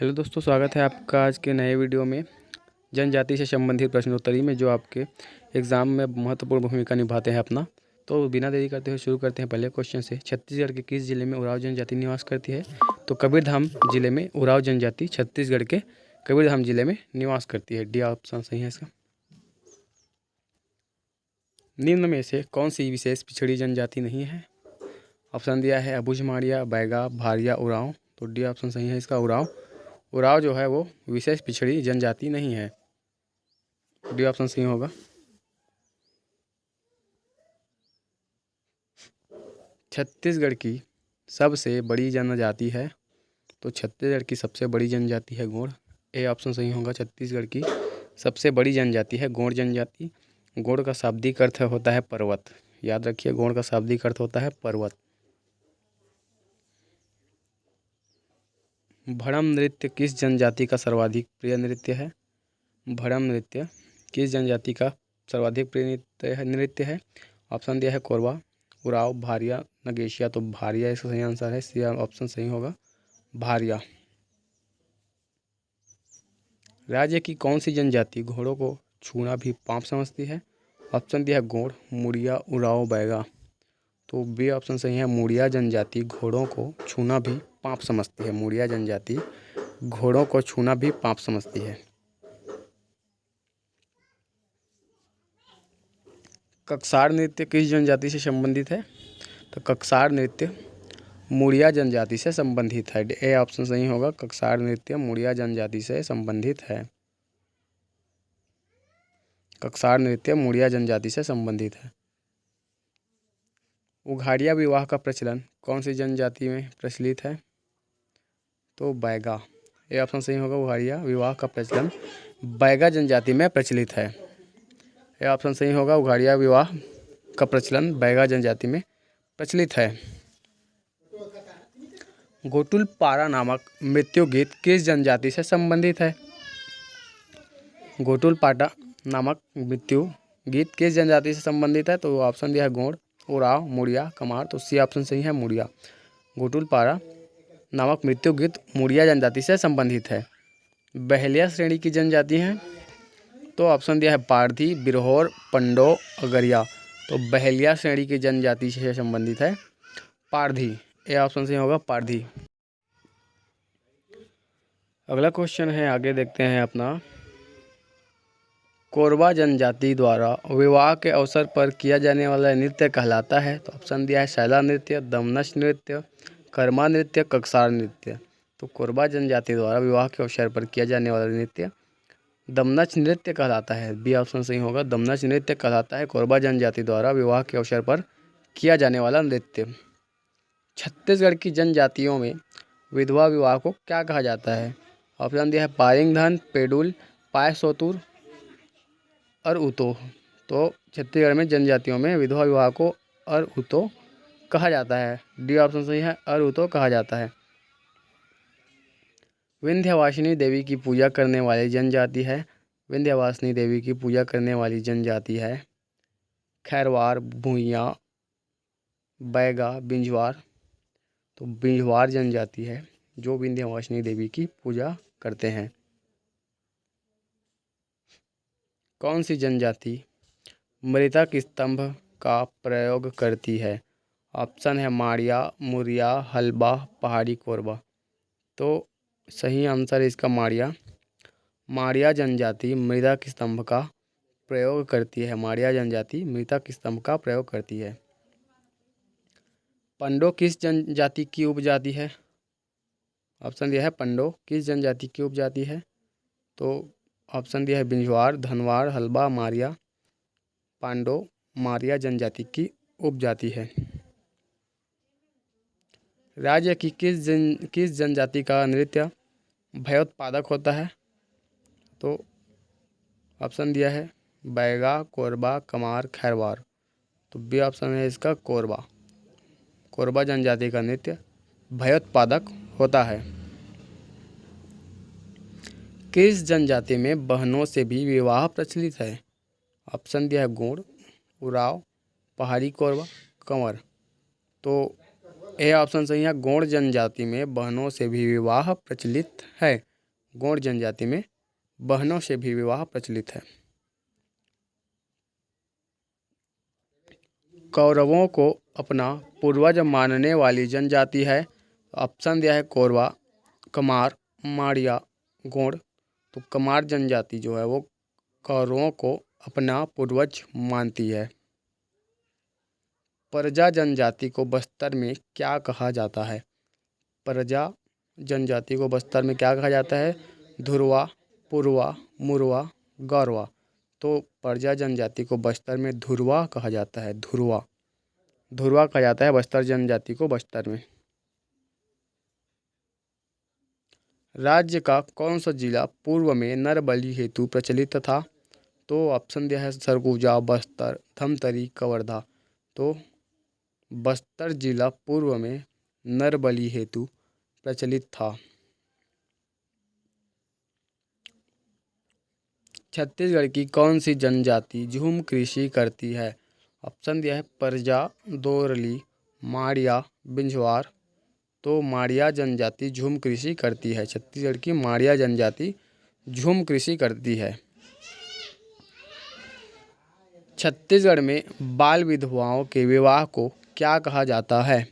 Hello दोस्तों, स्वागत है आपका आज के नए वीडियो में। जनजाति से संबंधित प्रश्नोत्तरी में जो आपके एग्ज़ाम में महत्वपूर्ण भूमिका निभाते हैं अपना। तो बिना देरी करते हुए शुरू करते हैं पहले क्वेश्चन से। छत्तीसगढ़ के किस जिले में उराव जनजाति निवास करती है? तो कबीरधाम जिले में उराव जनजाति छत्तीसगढ़ के कबीरधाम जिले में निवास करती है। डी ऑप्शन सही है इसका। निम्न में से कौन सी विशेष पिछड़ी जनजाति नहीं है? ऑप्शन दिया है अबुझ माड़िया, बैगा, भारिया, उरांव। तो डी ऑप्शन सही है इसका, उरांव। उरांव जो है वो विशेष पिछड़ी जनजाति नहीं है। डी ऑप्शन सही होगा। छत्तीसगढ़ की सबसे बड़ी जनजाति है, तो छत्तीसगढ़ की सबसे बड़ी जनजाति है गोंड। ए ऑप्शन सही होगा। छत्तीसगढ़ की सबसे बड़ी जनजाति है गोंड जनजाति। गोंड का शाब्दिक अर्थ होता है पर्वत। याद रखिए, गोंड का शाब्दिक अर्थ होता है पर्वत। भड़म नृत्य किस जनजाति का सर्वाधिक प्रिय नृत्य है? भड़म नृत्य किस जनजाति का सर्वाधिक प्रिय नृत्य है? ऑप्शन दिया है कोरवा, उराव, भारिया, नगेशिया। तो भारिया इसका सही आंसर है। सी ऑप्शन सही होगा, भारिया। राज्य की कौन सी जनजाति घोड़ों को छूना भी पाप समझती है? ऑप्शन दिया है गोंड, मुड़िया, उराव, बैगा। तो बी ऑप्शन सही है। मुड़िया जनजाति घोड़ों को छूना भी पाप समझती है। मुड़िया जनजाति घोड़ों को छूना भी पाप समझती है। ककसार नृत्य किस जनजाति से संबंधित है? तो ककसार नृत्य मुड़िया जनजाति से संबंधित है। ए ऑप्शन सही होगा। ककसार नृत्य मुड़िया जनजाति से संबंधित है। ककसार नृत्य मुड़िया जनजाति से संबंधित है। उघाड़िया विवाह का प्रचलन कौन सी जनजाति में प्रचलित है? तो बैगा। ए ऑप्शन सही होगा। उघाड़िया विवाह का प्रचलन बैगा जनजाति में प्रचलित है। ए ऑप्शन सही होगा। उघाड़िया विवाह का प्रचलन बैगा जनजाति में प्रचलित है। गोटुल पारा नामक मृत्यु गीत किस जनजाति से संबंधित है? गोटुल पाटा नामक मृत्यु गीत किस जनजाति से संबंधित है? तो ऑप्शन दिया है गोंड, उराव, मुड़िया, कमार। तो सी ऑप्शन सही है, मुड़िया। गोटुल पारा नामक मृत्यु गीत मुड़िया जनजाति से संबंधित है। बहलिया श्रेणी की जनजाति हैं, तो ऑप्शन दिया है पारधी, बिरहोर, पंडो, अगरिया। तो बहलिया श्रेणी की जनजाति से संबंधित है पारधी। ए ऑप्शन सही होगा, पारधी। अगला क्वेश्चन है, आगे देखते हैं अपना। कोरबा जनजाति द्वारा विवाह के अवसर पर किया जाने वाला नृत्य कहलाता है। तो ऑप्शन दिया है शैला नृत्य, दमनच नृत्य, कर्मा नृत्य, ककसार नृत्य। तो कोरबा जनजाति द्वारा विवाह के अवसर पर किया जाने वाला नृत्य दमनच नृत्य कहलाता है। बी ऑप्शन सही होगा। दमनच नृत्य कहलाता है कोरबा जनजाति द्वारा विवाह के अवसर पर किया जाने वाला नृत्य। छत्तीसगढ़ की जनजातियों में विधवा विवाह को क्या कहा जाता है? ऑप्शन दिया है पारिंगधन, पेडुल, पाय सोतुर और उतो। तो छत्तीसगढ़ में जनजातियों में विधवा विवाह को और उतो कहा जाता है। डी ऑप्शन सही है, और उतो कहा जाता है। विंध्यवासिनी देवी की पूजा करने वाली जनजाति है। विंध्यवासिनी देवी की पूजा करने वाली जनजाति है खैरवार, भूइयाँ, बैगा, बिंजवार। तो बिंजवार जनजाति है जो विंध्यवासिनी देवी की पूजा करते हैं। कौन सी जनजाति मृतक स्तंभ का प्रयोग करती है? ऑप्शन है माड़िया, मुरिया, हलबा, पहाड़ी कोरबा। तो सही आंसर है इसका माड़िया। माड़िया जनजाति मृतक स्तंभ का प्रयोग करती है। माड़िया जनजाति मृतक स्तंभ का प्रयोग करती है। पंडो किस जनजाति की उपजाति है? ऑप्शन दिया है पंडो किस जनजाति की उपजाति है? तो ऑप्शन दिया है बिंजवार, धनवार, हलबा, मारिया। पांडो मारिया जनजाति की उपजाति है। राज्य की किस जनजाति का नृत्य भयोत्पादक होता है? तो ऑप्शन दिया है बैगा, कोरबा, कमार, खैरवार। तो बी ऑप्शन है इसका, कोरबा। कोरबा जनजाति का नृत्य भयोत्पादक होता है। किस जनजाति में बहनों से भी विवाह प्रचलित है? ऑप्शन दिया है गोंड, उराव, पहाड़ी कोरबा, कंवर। तो ए ऑप्शन सही है। गोंड जनजाति में बहनों से भी विवाह प्रचलित है। गौड़ जनजाति में बहनों से भी विवाह प्रचलित है। कौरवों को अपना पूर्वज मानने वाली जनजाति है। ऑप्शन दिया है कोरवा, कमार, माड़िया, गौड़। तो कमार जनजाति जो है वो कौरवों को अपना पूर्वज मानती है। परजा जनजाति को बस्तर में क्या कहा जाता है? परजा जनजाति को बस्तर में क्या कहा जाता है? धुरवा, पुरवा, मुरवा, गौरवा। तो परजा जनजाति को बस्तर में धुरवा कहा जाता है। धुरवा धुरवा कहा जाता है बस्तर जनजाति को बस्तर में। राज्य का कौन सा जिला पूर्व में नर बलि हेतु प्रचलित था? तो ऑप्शन दिया है सरगुजा, बस्तर, धमतरी, कवर्धा। तो बस्तर जिला पूर्व में नर बलि हेतु प्रचलित था। छत्तीसगढ़ की कौन सी जनजाति झूम कृषि करती है? ऑप्शन दिया है परजा, दोरली, माड़िया, बिंझवार। तो माड़िया जनजाति झूम कृषि करती है। छत्तीसगढ़ की माड़िया जनजाति झूम कृषि करती है। छत्तीसगढ़ में बाल विधवाओं के विवाह को क्या कहा जाता है?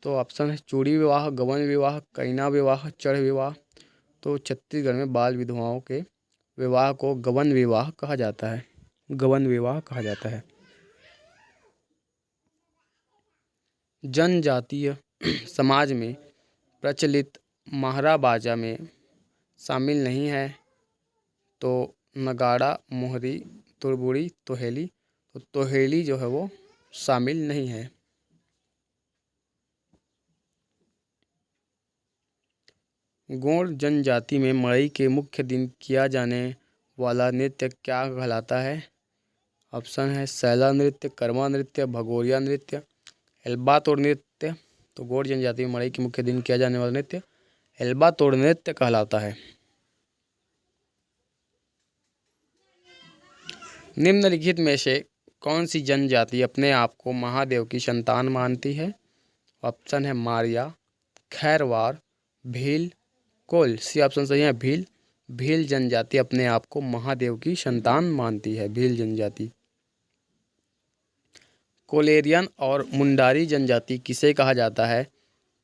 तो ऑप्शन है चूड़ी विवाह, गवन विवाह, कन्या विवाह, चढ़ विवाह। तो छत्तीसगढ़ में बाल विधवाओं के विवाह को गवन विवाह कहा जाता है। गवन विवाह कहा जाता है। जनजातीय समाज में प्रचलित महारा बाजा में शामिल नहीं है। तो नगाड़ा, मोहरी, तुरबुड़ी, तोहेली। तो तोहेली जो है वो शामिल नहीं है। गौड़ जनजाति में मई के मुख्य दिन किया जाने वाला नृत्य क्या कहलाता है? ऑप्शन है सैला नृत्य, कर्मा नृत्य, भगोरिया नृत्य, एल्बातोड़ नृत्य। तो गौड़ जनजाति में मई के मुख्य दिन किया जाने वाला नृत्य एल्बातोड़ नृत्य कहलाता है। निम्नलिखित में से कौन सी जनजाति अपने आप को महादेव की संतान मानती है? ऑप्शन है मारिया, खैरवार, भील, कोल। सी ऑप्शन सही है भील। भील जनजाति अपने आप को महादेव की संतान मानती है। भील जनजाति। कोलेरियन और मुंडारी जनजाति किसे कहा जाता है?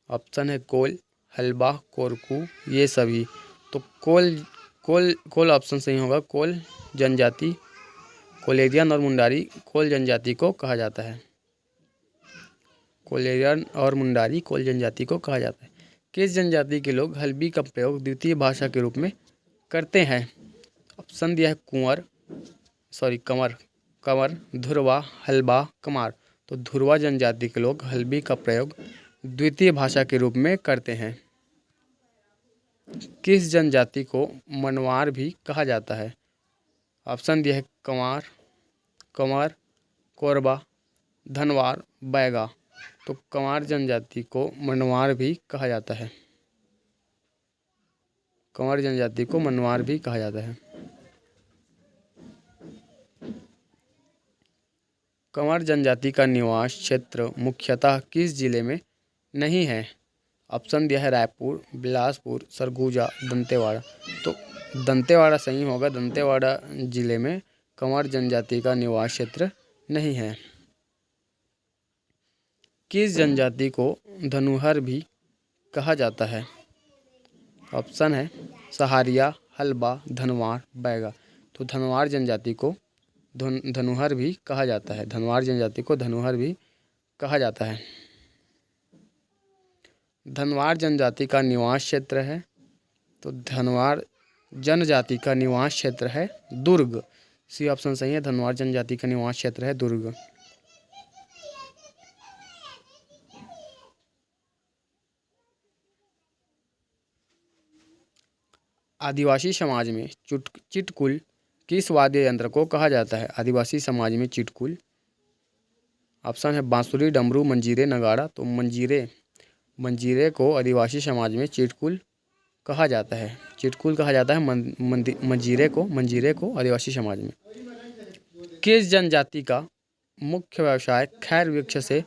ऑप्शन है कोल, हलबा, कोरकू, ये सभी। तो कोल ऑप्शन सही होगा। कोल जनजाति, कोलेरियन और मुंडारी कोल जनजाति को कहा जाता है। कोलेरियन और मुंडारी कोल जनजाति को कहा जाता है। किस जनजाति के लोग हल्बी का प्रयोग द्वितीय भाषा के रूप में करते हैं? ऑप्शन दिया है कंवर, धुरवा, हल्बा, कमार। तो धुरवा जनजाति के लोग हल्बी का प्रयोग द्वितीय भाषा के रूप में करते हैं। किस जनजाति को मनवार भी कहा जाता है? ऑप्शन दिया है कंवर, कोरबा, धनवार, बैगा। तो कंवार जनजाति को मनवार भी कहा जाता है। कंवर जनजाति को मनवार भी कहा जाता है। कंवर जनजाति का निवास क्षेत्र मुख्यतः किस जिले में नहीं है? ऑप्शन दिया है रायपुर, बिलासपुर, सरगुजा, दंतेवाड़ा। तो दंतेवाड़ा सही होगा। दंतेवाड़ा जिले में कंवर जनजाति का निवास क्षेत्र नहीं है। किस जनजाति को धनुहर भी कहा जाता है? ऑप्शन है सहारिया, हल्बा, धनवार, बैगा। तो धनवार जनजाति को धनुहर भी कहा जाता है। धनवार जनजाति को धनुहर भी कहा जाता है। धनवार जनजाति का निवास क्षेत्र है। तो धनवार जनजाति का निवास क्षेत्र है दुर्ग। सी ऑप्शन सही है। धनवार जनजाति का निवास क्षेत्र है दुर्ग। आदिवासी समाज में चिटकुल किस वाद्य यंत्र को कहा जाता है? आदिवासी समाज में चिटकुल ऑप्शन है बांसुरी, डमरू, मंजीरे, नगाड़ा। तो मंजीरे को आदिवासी समाज में चिटकुल कहा जाता है। चिटकुल कहा जाता है मंजीरे को आदिवासी समाज में। किस जनजाति का मुख्य व्यवसाय खैर वृक्ष से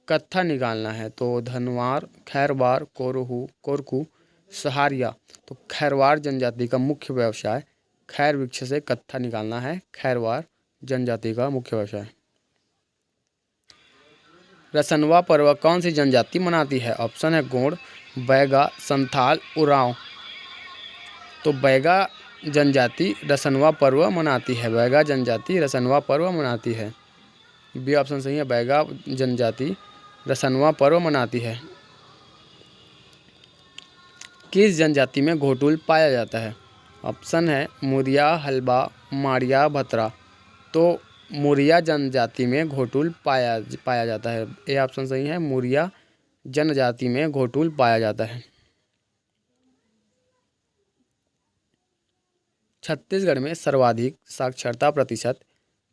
कत्था निकालना है? तो धनवार, खैरवार, कोरकू, सहारिया। तो खैरवार जनजाति का मुख्य व्यवसाय खैर वृक्ष से कत्था निकालना है। खैरवार जनजाति का मुख्य व्यवसाय। रसनवा पर्व कौन सी जनजाति मनाती है? ऑप्शन है गोंड, बैगा, संथाल, उरांव। तो बैगा जनजाति रसनवा पर्व मनाती है। बैगा जनजाति रसनवा पर्व मनाती है। बी ऑप्शन सही है, बैगा जनजाति रसनवा पर्व मनाती है। किस जनजाति में घोटुल पाया जाता है? ऑप्शन है मुरिया, हलबा, मारिया, भतरा। तो मुरिया जनजाति में घोटुल पाया जाता है। ए ऑप्शन सही है, मुरिया जनजाति में घोटुल पाया जाता है। छत्तीसगढ़ में सर्वाधिक साक्षरता प्रतिशत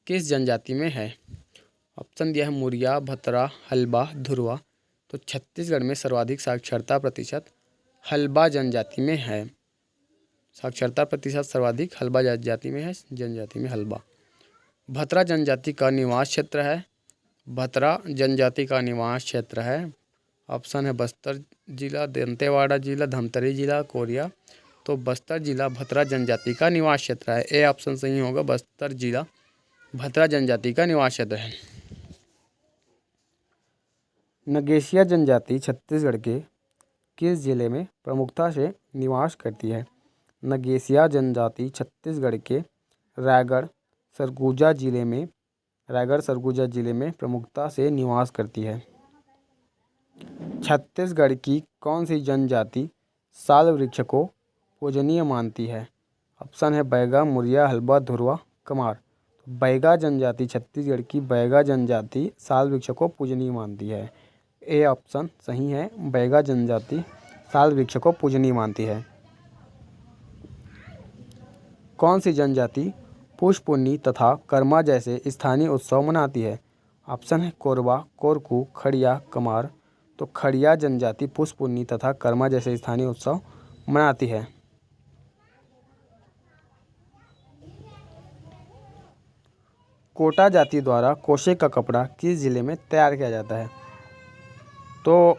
किस जनजाति में है? ऑप्शन दिया है मुरिया, भतरा, हलबा, धुरवा। तो छत्तीसगढ़ में सर्वाधिक साक्षरता प्रतिशत हलबा जनजाति में है। साक्षरता प्रतिशत सर्वाधिक हलबा जनजाति में है। जनजाति में हलबा। भतरा जनजाति का निवास क्षेत्र है। भतरा जनजाति का निवास क्षेत्र है। ऑप्शन है बस्तर जिला, दंतेवाड़ा जिला, धमतरी जिला, कोरिया। तो बस्तर जिला भतरा जनजाति का निवास क्षेत्र है। ए ऑप्शन सही होगा, बस्तर जिला भतरा जनजाति का निवास क्षेत्र है। नगेशिया जनजाति छत्तीसगढ़ के किस जिले में प्रमुखता से निवास करती है? नगेशिया जनजाति छत्तीसगढ़ के रायगढ़ सरगुजा जिले में प्रमुखता से निवास करती है। छत्तीसगढ़ की कौन सी जनजाति साल वृक्ष को पूजनीय मानती है? ऑप्शन है बैगा, मुरिया, हलबा, धुरवा, कमार। बैगा जनजाति छत्तीसगढ़ की बैगा जनजाति साल वृक्ष को पूजनीय मानती है। ए ऑप्शन सही है, बैगा जनजाति साल वृक्ष को पूजनीय मानती है। कौन सी जनजाति पुष पुन्नी तथा कर्मा जैसे स्थानीय उत्सव मनाती है? ऑप्शन है कोरबा, कोरकू, खड़िया, कमार। तो खड़िया जनजाति पुष पुन्नी तथा कर्मा जैसे स्थानीय उत्सव मनाती है। कोटा जाति द्वारा कोशे का कपड़ा किस जिले में तैयार किया जाता है? तो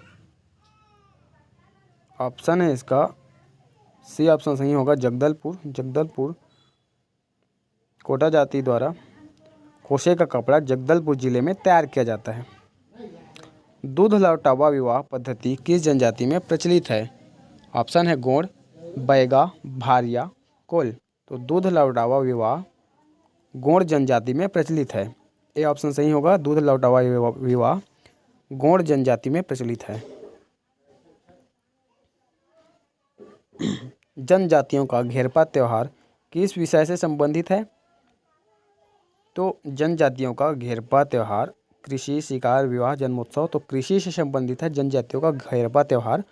ऑप्शन है इसका सी ऑप्शन सही होगा, जगदलपुर। कोटा जाति द्वारा कोशे का कपड़ा जगदलपुर जिले में तैयार किया जाता है। दूध लौटावा विवाह पद्धति किस जनजाति में प्रचलित है? ऑप्शन है गोंड, बैगा, भारिया, कोल। तो दूध लौटावा विवाह गोंड जनजाति में प्रचलित है। ए ऑप्शन सही होगा, दूध लौटावा विवाह गोंड जनजाति में प्रचलित है। जनजातियों का घेरपा त्योहार किस विषय से संबंधित है? तो जनजातियों का घेरपा त्योहार कृषि, शिकार, विवाह, जन्मोत्सव। तो कृषि से संबंधित है जनजातियों का घेरपा त्योहार।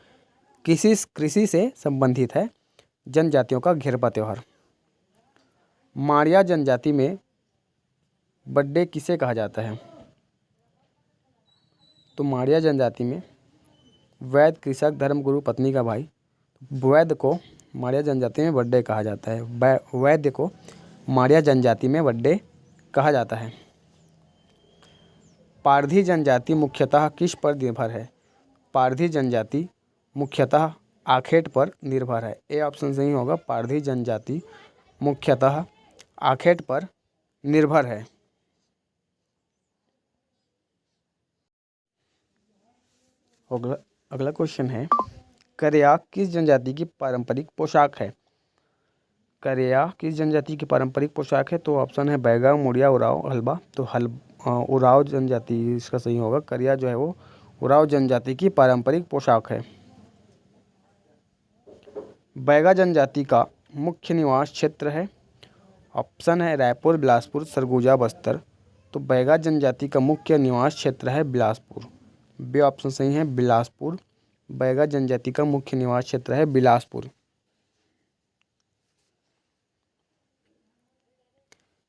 कृषि से संबंधित है जनजातियों का घेरपा त्योहार। मारिया जनजाति में बर्थडे किसे कहा जाता है? तो मारिया जनजाति में वैद्य, कृषक, धर्मगुरु, पत्नी का भाई। वैद्य को मारिया जनजाति में बर्थडे कहा जाता है। वैद्य को मारिया जनजाति में बर्थडे कहा जाता है। पारधी जनजाति मुख्यतः किस पर निर्भर है? पारधी जनजाति मुख्यतः आखेट पर निर्भर है। ए ऑप्शन सही होगा, पारधी जनजाति मुख्यतः आखेट पर निर्भर है। अगला क्वेश्चन है, करेया किस जनजाति की पारंपरिक पोशाक है? करेया किस जनजाति की पारंपरिक पोशाक है? तो ऑप्शन है बैगा, मुड़िया, उराव, हलबा। तो उराव जनजाति इसका सही होगा। करेया जो है वो उराव जनजाति की पारंपरिक पोशाक है। बैगा जनजाति का मुख्य निवास क्षेत्र है। ऑप्शन है रायपुर, बिलासपुर, सरगुजा, बस्तर। तो बैगा जनजाति का मुख्य निवास क्षेत्र है बिलासपुर। बी ऑप्शन सही है, बिलासपुर। बैगा जनजाति का मुख्य निवास क्षेत्र है बिलासपुर।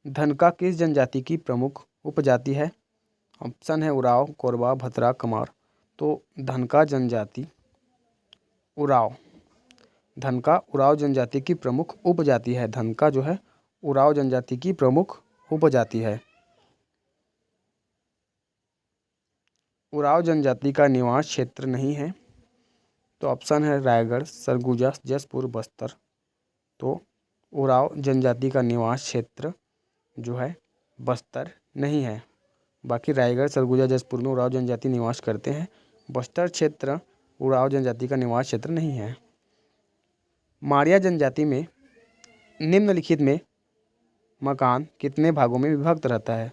धनका किस जनजाति की प्रमुख उपजाति है? ऑप्शन है उराव, कोरबा, भतरा, कमार। तो धनका उराव जनजाति की प्रमुख उपजाति है। धनका जो है उराव जनजाति की प्रमुख उपजाति है। उराव जनजाति का निवास क्षेत्र नहीं है। तो ऑप्शन है रायगढ़, सरगुजा, जसपुर, बस्तर। तो उरांव जनजाति का निवास क्षेत्र जो है बस्तर नहीं है। बाकी रायगढ़, सरगुजा, जसपुर में उरांव जनजाति निवास करते हैं। बस्तर क्षेत्र उरांव जनजाति का निवास क्षेत्र नहीं है। मारिया जनजाति में निम्नलिखित में मकान कितने भागों में विभक्त रहता है?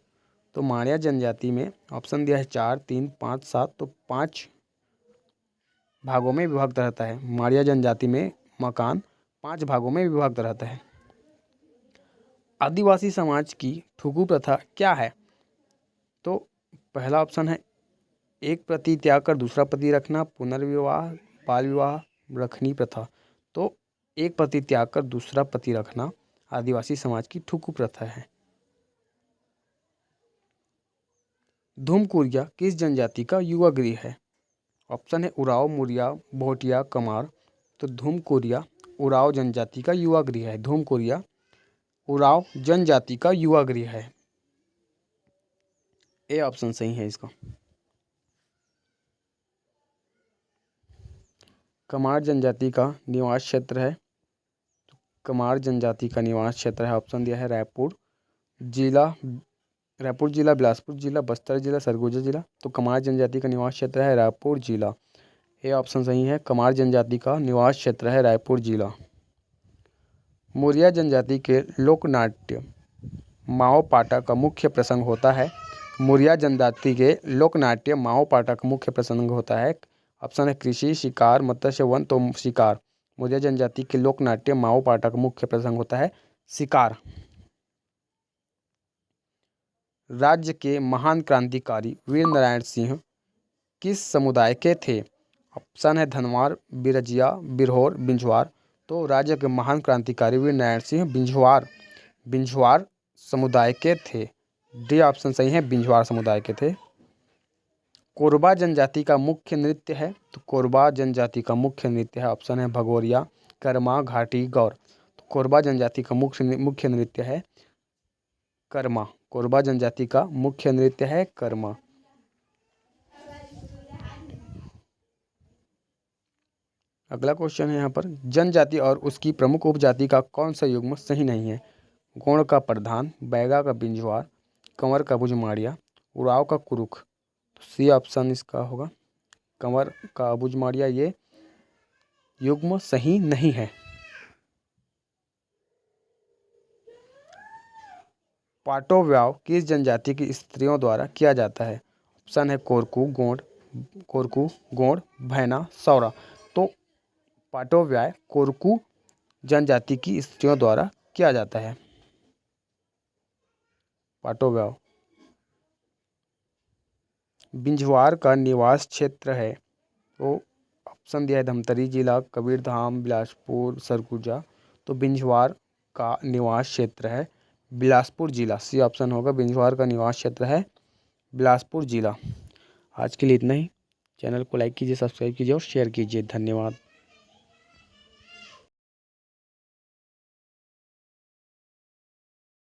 तो मारिया जनजाति में ऑप्शन दिया है 4, 3, 5, 7। तो 5 भागों में विभक्त रहता है। मारिया जनजाति में मकान 5 भागों में विभक्त रहता है। आदिवासी समाज की ठुकू प्रथा क्या है? तो पहला ऑप्शन है एक पति त्याग कर दूसरा पति रखना, पुनर्विवाह, बाल विवाह, रखनी प्रथा। तो एक पति त्याग कर दूसरा पति रखना आदिवासी समाज की ठुकू प्रथा है। धूमकुरिया किस जनजाति का युवा गृह है? ऑप्शन है उरांव, मुरिया, भोटिया, कमार। तो धूमकुरिया उरांव जनजाति का युवा गृह है। धूमकुरिया उरांव जनजाति का युवा गृह है। ए ऑप्शन सही है इसका। कमार जनजाति का निवास क्षेत्र है। कमार जनजाति का निवास क्षेत्र है, ऑप्शन दिया है रायपुर जिला, बिलासपुर जिला, बस्तर जिला, सरगुजा जिला। तो कमार जनजाति का निवास क्षेत्र है रायपुर जिला। ये ऑप्शन सही है। कमार जनजाति का निवास क्षेत्र है रायपुर जिला। मुरिया जनजाति के लोकनाट्य माओ पाटा का मुख्य प्रसंग होता है। मुरिया जनजाति के लोकनाट्य माओ पाटा का मुख्य प्रसंग होता है। ऑप्शन है कृषि, शिकार, मत्स्य, वन। तो शिकार। मुरिया जनजाति के लोकनाट्य माओ पाटा का मुख्य प्रसंग होता है शिकार। राज्य के महान क्रांतिकारी वीर नारायण सिंह किस समुदाय के थे? ऑप्शन है धनवार, बिरजिया, बिरहोर, बिंझवार। तो राज्य के महान क्रांतिकारी वीर नारायण सिंह बिंझवार समुदाय के थे। डी ऑप्शन सही है, बिंझवार समुदाय के थे। कोरबा जनजाति का मुख्य नृत्य है। तो कोरबा जनजाति का मुख्य नृत्य है, ऑप्शन है भगोरिया, कर्मा, घाटी, गौर। तो कोरबा जनजाति का मुख्य नृत्य है कर्मा। कोरबा जनजाति का मुख्य नृत्य है कर्मा। अगला क्वेश्चन है यहाँ पर, जनजाति और उसकी प्रमुख उपजाति का कौन सा युग्म सही नहीं है? गोंड का प्रधान, बैगा का बिंझवार, कंवर का बुझमाड़िया, उरांव का कुरुख। तो सी ऑप्शन इसका होगा, कंवर का बुझमाड़िया ये युग्म सही नहीं है। पाटोव्याव किस जनजाति की स्त्रियों द्वारा किया जाता है? ऑप्शन है कोरकू, गोंड, भैना, सौरा। तो पाटोव्याय कोरकू जनजाति की स्त्रियों द्वारा किया जाता है। पाटोव्याव बिंझवार का निवास क्षेत्र है। तो ऑप्शन दिया है धमतरी जिला, कबीरधाम, बिलासपुर, सरगुजा। तो बिंझवार का निवास क्षेत्र है बिलासपुर जिला। सी ऑप्शन होगा, बिंझवार का निवास क्षेत्र है बिलासपुर जिला। आज के लिए इतना ही। चैनल को लाइक कीजिए, सब्सक्राइब कीजिए और शेयर कीजिए। धन्यवाद।